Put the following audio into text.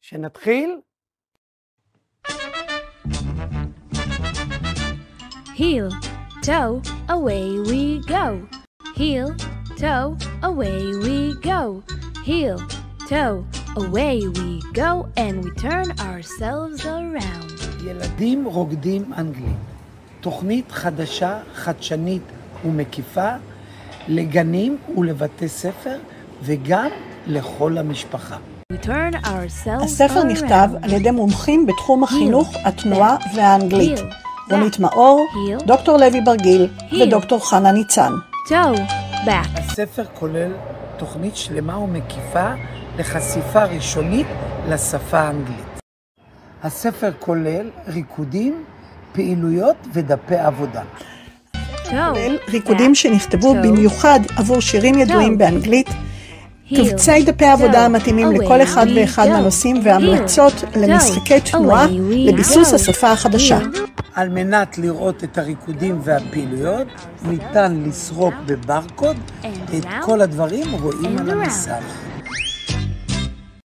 שנתחיל? Heel, toe, away we go. Heel, toe, away we go. Heel, toe, away we go, and we turn ourselves around. ילדים רוקדים אנגלית. תוכנית חדשה, חדשנית ומקיפה לגנים ולבתי ספר וגם לכל המשפחה. We turn ourselves הספר around. נכתב על ידי מומחים בתחום החינוך, התנועה והאנגלית. רונית מאור, דוקטור לוי ברגיל ודוקטור חנה ניצן. Toe, back. הספר כולל תוכנית שלמה ומקיפה לחשיפה ראשונית לשפה האנגלית. הספר כולל ריקודים, פעילויות ודפי עבודה. כולל ריקודים שנכתבו במיוחד עבור שירים ידועים באנגלית, קובצי דפי עבודה המתאימים לכל אחד ואחד מהנושאים והמלצות למשחקי תנועה לביסוס השפה החדשה. על מנת לראות את הריקודים והפעילויות, ניתן לסרוק בברקוד את כל הדברים רואים על המסך.